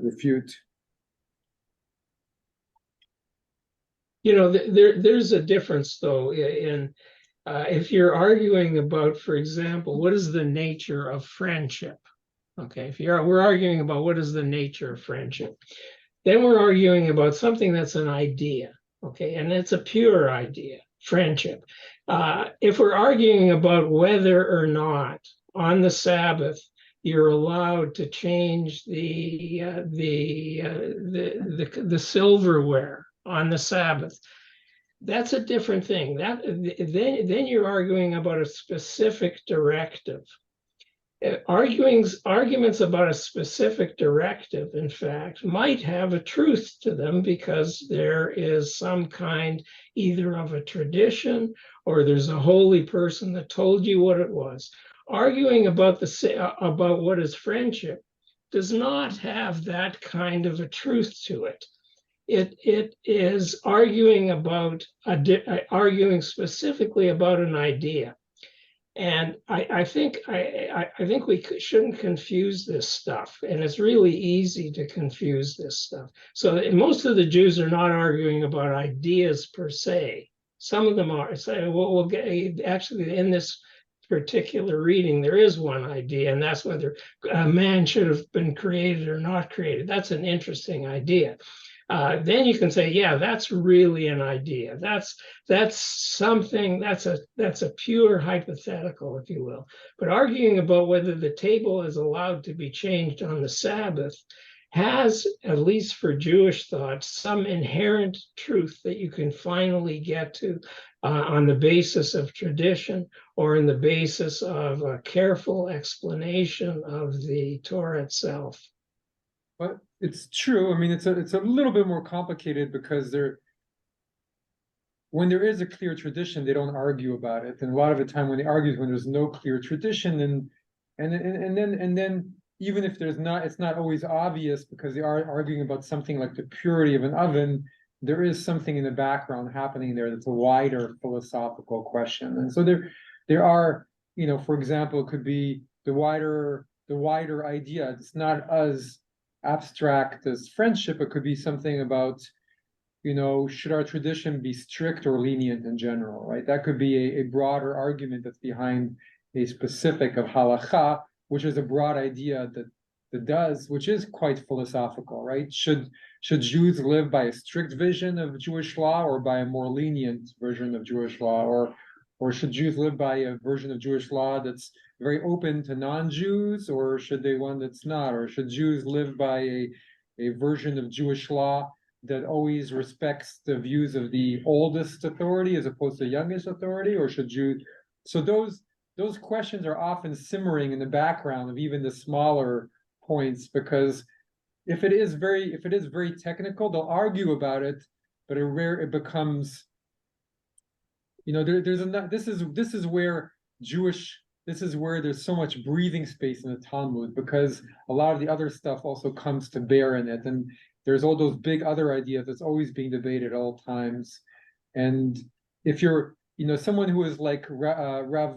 refute. There's a difference though in if you're arguing about, for example, what is the nature of friendship? Okay, we're arguing about what is the nature of friendship, then we're arguing about something that's an idea, okay, and it's a pure idea, friendship. If we're arguing about whether or not on the Sabbath you're allowed to change the silverware on the Sabbath, that's a different thing. Then you're arguing about a specific directive. Arguments about a specific directive, in fact, might have a truth to them because there is some kind either of a tradition or there's a holy person that told you what it was. Arguing about what is friendship does not have that kind of a truth to it. It is arguing specifically about an idea. And I think we shouldn't confuse this stuff, and it's really easy to confuse this stuff. So most of the Jews are not arguing about ideas per se. Some of them are. So we'll get, actually, in this particular reading, there is one idea, and that's whether a man should have been created or not created. That's an interesting idea. Then you can say, yeah, that's really an idea. That's something, that's a pure hypothetical, if you will. But arguing about whether the table is allowed to be changed on the Sabbath has, at least for Jewish thought, some inherent truth that you can finally get to on the basis of tradition or in the basis of a careful explanation of the Torah itself. But it's true. I mean, it's a little bit more complicated because when there is a clear tradition, they don't argue about it. And a lot of the time when they argue is when there's no clear tradition, and then even if it's not always obvious because they are arguing about something like the purity of an oven, there is something in the background happening there that's a wider philosophical question. And so there are, for example, it could be the wider idea. It's not as abstract as friendship. It could be something about should our tradition be strict or lenient in general, right? That could be a broader argument that's behind a specific of halacha, which is a broad idea which is quite philosophical, right? Should Jews live by a strict vision of Jewish law or by a more lenient version of Jewish law, or should Jews live by a version of Jewish law that's very open to non-Jews, or should they one that's not? Or should Jews live by a version of Jewish law that always respects the views of the oldest authority as opposed to youngest authority? Or should Jews? So those questions are often simmering in the background of even the smaller points, because if it is very technical, they'll argue about it, but it becomes, this is where there's so much breathing space in the Talmud, because a lot of the other stuff also comes to bear in it, and there's all those big other ideas that's always being debated at all times. And if you're someone who is like Rav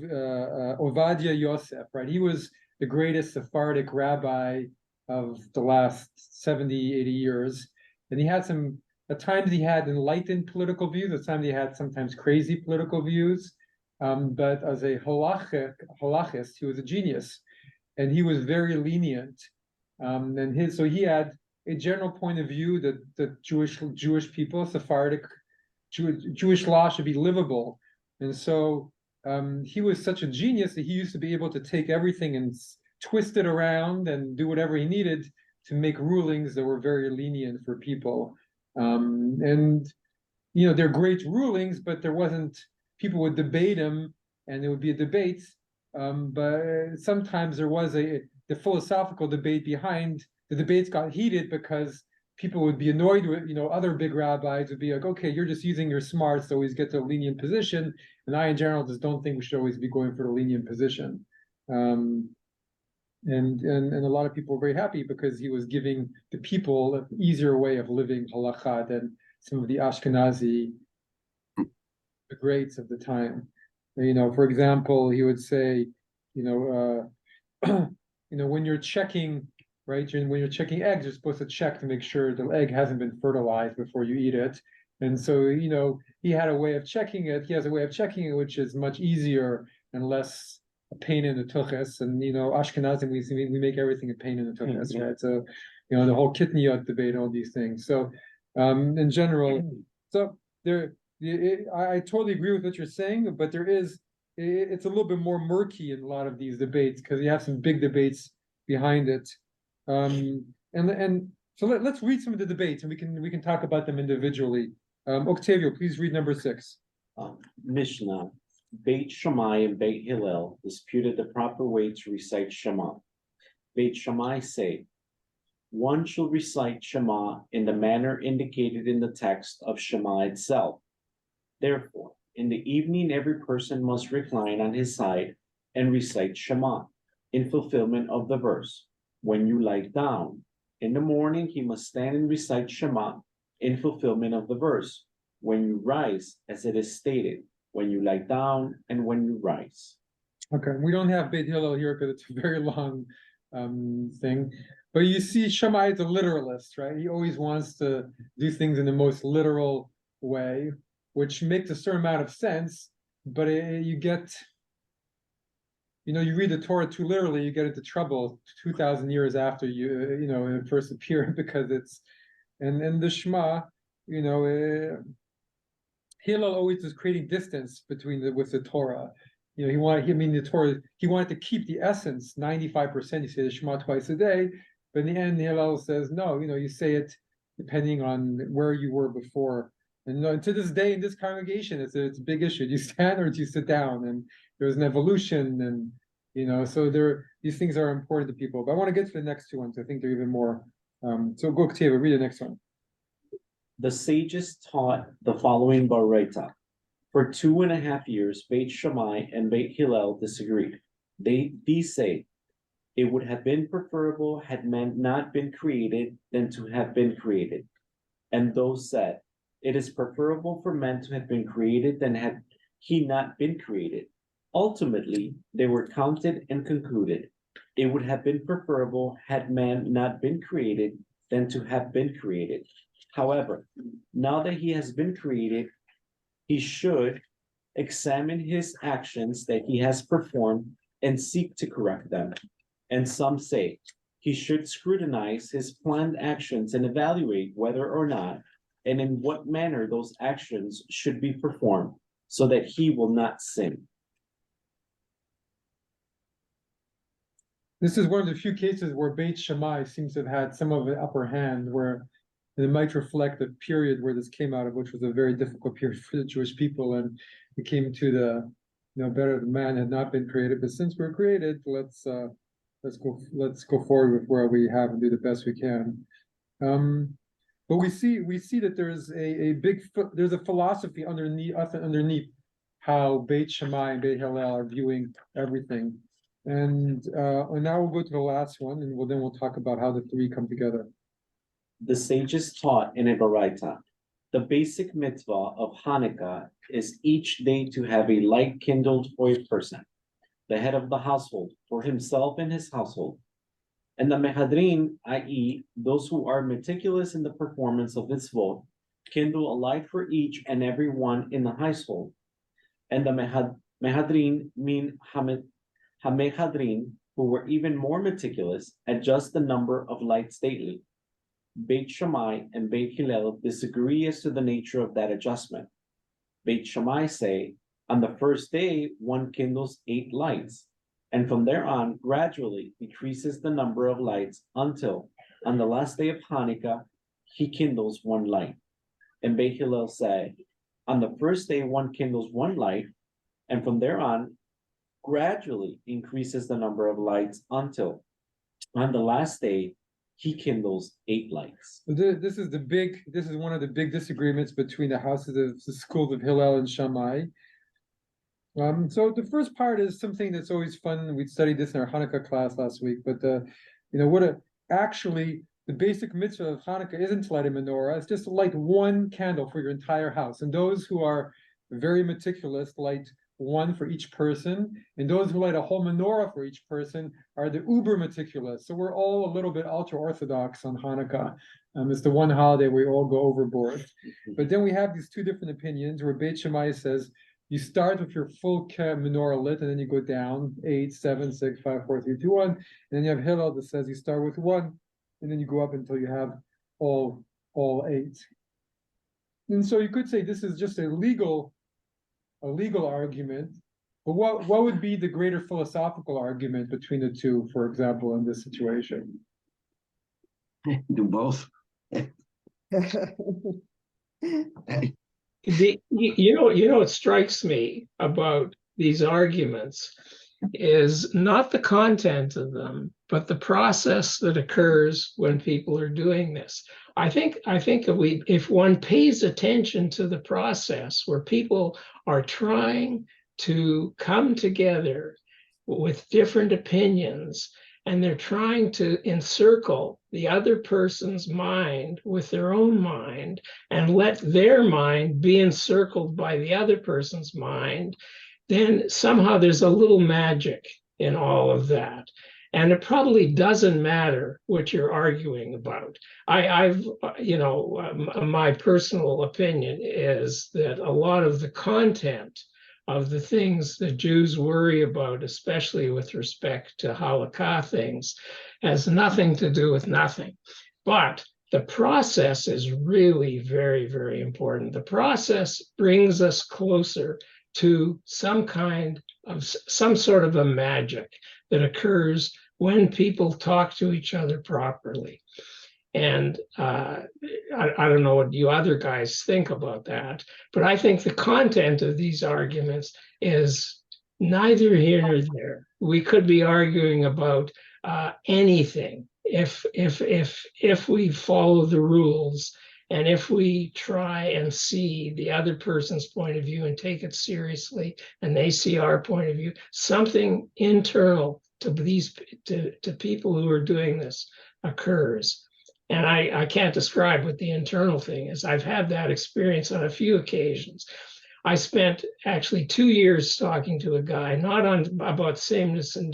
Ovadia Yosef, right? He was the greatest Sephardic rabbi of the last 70, 80 years. And he had at times he had enlightened political views, at times he had sometimes crazy political views. But as a halachist, he was a genius. And he was very lenient. So he had a general point of view that Jewish people, Sephardic Jewish law should be livable. And so he was such a genius that he used to be able to take everything and twist it around and do whatever he needed to make rulings that were very lenient for people. They're great rulings, but people would debate him, and there would be a debate. But sometimes there was the philosophical debate behind. The debates got heated because people would be annoyed with, other big rabbis would be like, okay, you're just using your smarts to always get to a lenient position. And I, in general, just don't think we should always be going for the lenient position. And a lot of people were very happy because he was giving the people an easier way of living halacha than some of the Ashkenazi, the greats of the time. For example, he would say, when you're checking, right? When you're checking eggs, you're supposed to check to make sure the egg hasn't been fertilized before you eat it. And so, he had a way of checking it. He has a way of checking it, which is much easier and less a pain in the tuchus. And, Ashkenazim, we make everything a pain in the tuchus, right? So, the whole kitniyot debate, all these things. So, in general, I totally agree with what you're saying, but it's a little bit more murky in a lot of these debates because you have some big debates behind it. And so let's read some of the debates, and we can talk about them individually. Octavio, please read number 6. Mishnah. Beit Shammai and Beit Hillel disputed the proper way to recite Shema. Beit Shammai say, one shall recite Shema in the manner indicated in the text of Shema itself. Therefore, in the evening every person must recline on his side and recite Shema in fulfillment of the verse. When you lie down, in the morning he must stand and recite Shema in fulfillment of the verse. When you rise, as it is stated, when you lie down and when you rise. Okay, we don't have Beit Hillel here because it's a very long thing. But you see, Shammai is a literalist, right? He always wants to do things in the most literal way, which makes a certain amount of sense. But you read the Torah too literally, you get into trouble 2,000 years after it first appeared, because and the Shema, Hillel always was creating distance with the Torah. He wanted to keep the essence, 95%. You say the Shema twice a day, but in the end, Hillel says, no, you say it depending on where you were before. And to this day in this congregation, it's a big issue. Do you stand or do you sit down? And there's an evolution, and so these things are important to people. But I want to get to the next two ones. I think they're even more. So go, Octavia, read the next one. The sages taught the following Baraita. For 2.5 years, Beit Shammai and Beit Hillel disagreed. These say, it would have been preferable had man not been created than to have been created. And those said, it is preferable for man to have been created than had he not been created. Ultimately, they were counted and concluded. It would have been preferable had man not been created than to have been created. However, now that he has been created, he should examine his actions that he has performed and seek to correct them. And some say he should scrutinize his planned actions and evaluate whether or not and in what manner those actions should be performed so that he will not sin. This is one of the few cases where Beit Shammai seems to have had some of the upper hand, where it might reflect the period where this came out of, which was a very difficult period for the Jewish people, and it came to the, better the man had not been created, but since we're created, let's go forward with where we have and do the best we can. But we see that there's there's a philosophy underneath how Beit Shammai and Beit Hillel are viewing everything. And now we'll go to the last one, and then we'll talk about how the three come together. The sages taught in a Baraita, the basic mitzvah of Hanukkah is each day to have a light kindled for a person, the head of the household, for himself and his household. And the Mehadrin, i.e., those who are meticulous in the performance of mitzvot, kindle a light for each and every one in the household. And the Mehadrin mean Hamehadrin, who were even more meticulous, adjust the number of lights daily. Beit Shammai and Beit Hillel disagree as to the nature of that adjustment. Beit Shammai say, on the first day, one kindles 8 lights, and from there on, gradually decreases the number of lights until, on the last day of Hanukkah, he kindles 1 light. And Beit Hillel say, on the first day, one kindles 1 light, and from there on, gradually increases the number of lights until, on the last day, he kindles 8 lights. This is one of the big disagreements between the houses of the schools of Hillel and Shammai. So the first part is something that's always fun. We studied this in our Hanukkah class last week, but actually the basic mitzvah of Hanukkah isn't to light a menorah. It's just to light 1 candle for your entire house. And those who are very meticulous light 1 for each person, and those who light a whole menorah for each person are the uber meticulous. So we're all a little bit ultra-Orthodox on Hanukkah. It's the one holiday we all go overboard. But then we have these 2 different opinions, where Beit Shammai says you start with your full menorah lit, and then you go down 8, 7, 6, 5, 4, 3, 2, 1. And then you have Hillel that says you start with 1, and then you go up until you have all 8. And so you could say this is just a legal argument, but what would be the greater philosophical argument between the 2, for example, in this situation? Do both. What strikes me about these arguments is not the content of them, but the process that occurs when people are doing this. I think if one pays attention to the process where people are trying to come together with different opinions, and they're trying to encircle the other person's mind with their own mind and let their mind be encircled by the other person's mind, then somehow there's a little magic in all of that. And it probably doesn't matter what you're arguing about. My personal opinion is that a lot of the content of the things that Jews worry about, especially with respect to halakha things, has nothing to do with nothing. But the process is really very, very important. The process brings us closer to some sort of a magic that occurs when people talk to each other properly. And I don't know what you other guys think about that, but I think the content of these arguments is neither here nor there. We could be arguing about anything if we follow the rules, and if we try and see the other person's point of view and take it seriously, and they see our point of view. Something internal to people who are doing this occurs. And I can't describe what the internal thing is. I've had that experience on a few occasions. I spent actually 2 years talking to a guy, not about sameness and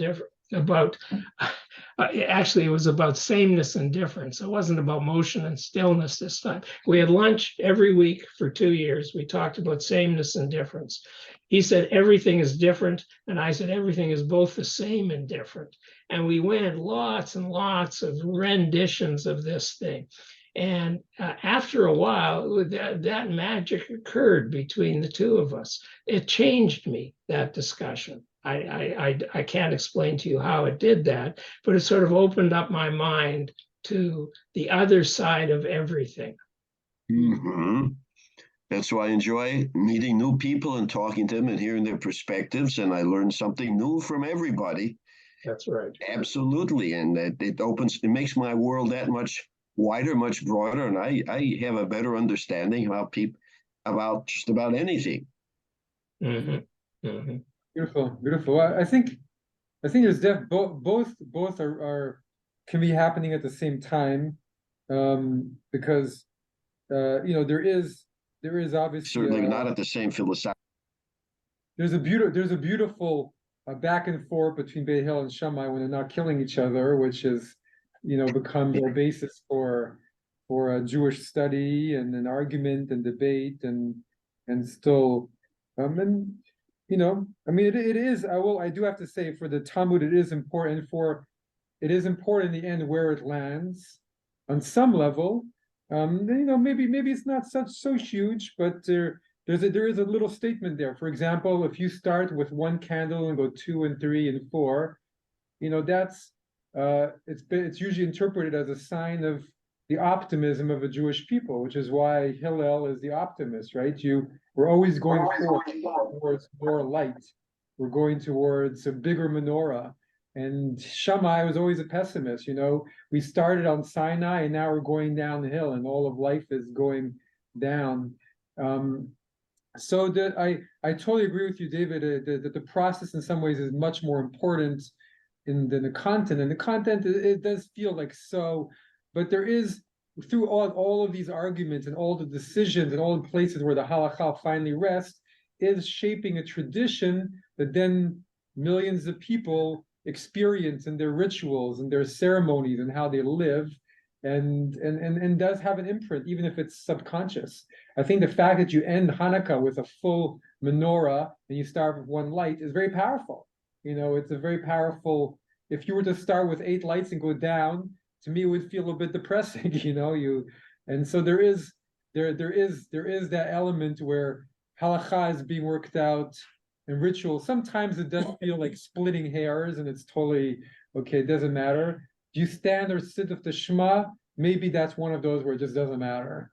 about, actually, it was about sameness and difference. It wasn't about motion and stillness this time. We had lunch every week for 2 years. We talked about sameness and difference. He said everything is different, and I said everything is both the same and different. And we went lots and lots of renditions of this thing. And after a while, that magic occurred between the two of us. It changed me, that discussion. I can't explain to you how it did that, but it sort of opened up my mind to the other side of everything. Mhm. That's why I enjoy meeting new people and talking to them and hearing their perspectives, and I learn something new from everybody. That's right. Absolutely, and it makes my world that much wider, much broader, and I have a better understanding about people, about just about anything. Mhm. Mhm. Beautiful, beautiful. I think there's both are can be happening at the same time, because there is obviously Certainly not at the same philosophy. there's a beautiful back and forth between Beit Hillel and Shammai when they're not killing each other, which is becomes a basis for a Jewish study and an argument and debate and still and I mean it is I do have to say for the Talmud it is important in the end where it lands on some level. Maybe it's not so huge, but there is a little statement there. For example, if you start with one candle and go 2 and 3 and 4, that's it's usually interpreted as a sign of the optimism of a Jewish people, which is why Hillel is the optimist, right? We're always going towards more light. We're going towards a bigger menorah. And Shammai was always a pessimist. We started on Sinai and now we're going down the hill, and all of life is going down. So that I totally agree with you, David, that the process in some ways is much more important than the content. And the content it does feel like so, but there is through all of these arguments and all the decisions and all the places where the halakha finally rests is shaping a tradition that then millions of people experience in their rituals and their ceremonies and how they live, and does have an imprint, even if it's subconscious. I think the fact that you end Hanukkah with a full menorah and you start with one light is very powerful. It's a very powerful. If you were to start with 8 lights and go down, to me it would feel a bit depressing. And so there is that element where halakha is being worked out and ritual. Sometimes it does feel like splitting hairs, and it's totally okay. It doesn't matter. Do you stand or sit with the Shema? Maybe that's one of those where it just doesn't matter.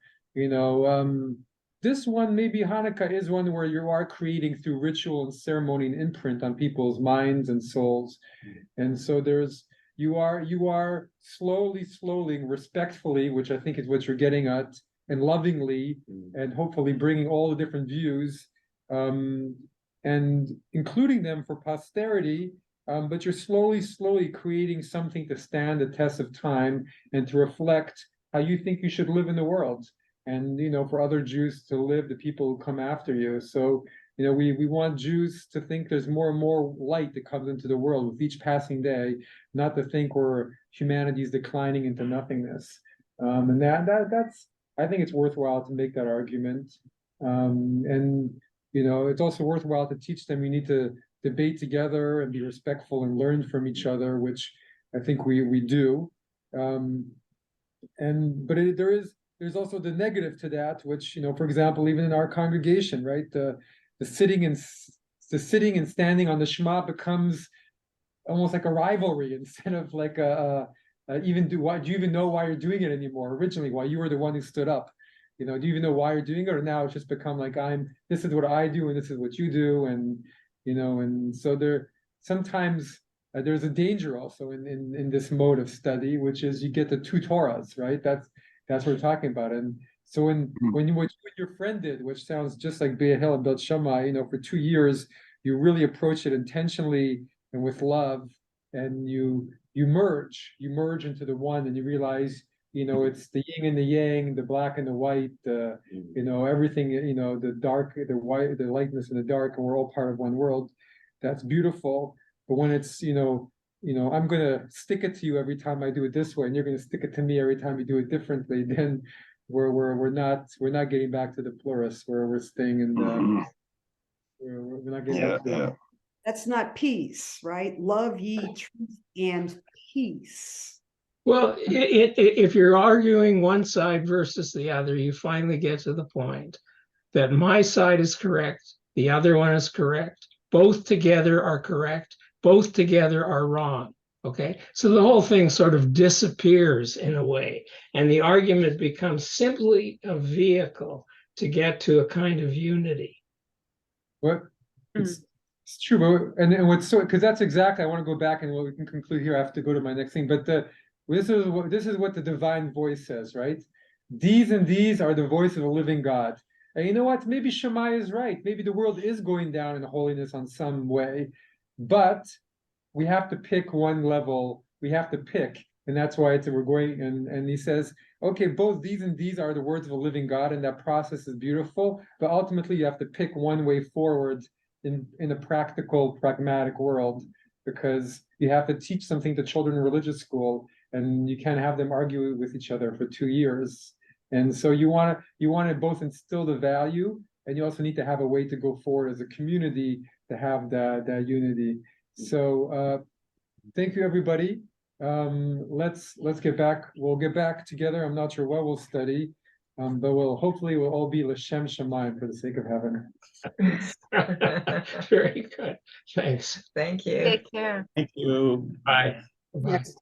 This one, maybe Hanukkah is one where you are creating through ritual and ceremony an imprint on people's minds and souls. And so you are slowly, respectfully, which I think is what you're getting at, and lovingly, and hopefully bringing all the different views, and including them for posterity. But you're slowly creating something to stand the test of time and to reflect how you think you should live in the world. And for other Jews to live, the people who come after you. So we want Jews to think there's more and more light that comes into the world with each passing day, not to think humanity is declining into nothingness. And that's I think it's worthwhile to make that argument. And it's also worthwhile to teach them you need to debate together and be respectful and learn from each other, which I think we do. There's also the negative to that, which for example, even in our congregation, right, the sitting and standing on the Shema becomes almost like a rivalry instead of like do you even know why you're doing it anymore? Originally, why you were the one who stood up. Do you even know why you're doing it? Or now it's just become like this is what I do and this is what you do, and and so sometimes there's a danger also in this mode of study, which is you get the 2 Torahs, right? That's what we're talking about. And so when your friend did, which sounds just like Beit Hillel and Beit Shammai, for 2 years, you really approach it intentionally and with love, and you merge into the one, and you realize it's the yin and the yang, the black and the white, everything, the dark, the white, the lightness and the dark, and we're all part of one world. That's beautiful. But when it's I'm gonna stick it to you every time I do it this way, and you're gonna stick it to me every time you do it differently, then we're not getting back to the plurus, where we're staying in the Mhm. we're not getting Yeah, back to the yeah. That's not peace, right? Love ye truth and peace. Well, if you're arguing one side versus the other, you finally get to the point that my side is correct, the other one is correct, both together are correct, both together are wrong. Okay, so the whole thing sort of disappears in a way, and the argument becomes simply a vehicle to get to a kind of unity. what it's true, but and what's so, because that's exactly, I want to go back and what we can conclude here. I have to go to my next thing, but this is what the divine voice says, right? These and these are the voice of the living God. And you know what? Maybe Shammai is right. Maybe the world is going down in holiness on some way, but we have to pick one level. We have to pick, and that's why we're going. And he says, okay, both these and these are the words of a living God, and that process is beautiful. But ultimately, you have to pick one way forward in a practical, pragmatic world, because you have to teach something to children in religious school, and you can't have them argue with each other for 2 years. And so you want to both instill the value, and you also need to have a way to go forward as a community to have that unity. So thank you, everybody. Let's get back. We'll get back together. I'm not sure what we'll study, but hopefully we'll all be L'Shem Shammai for the sake of heaven. Very good. Thanks. Thank you. Take care. Thank you. Bye. Bye. Yes.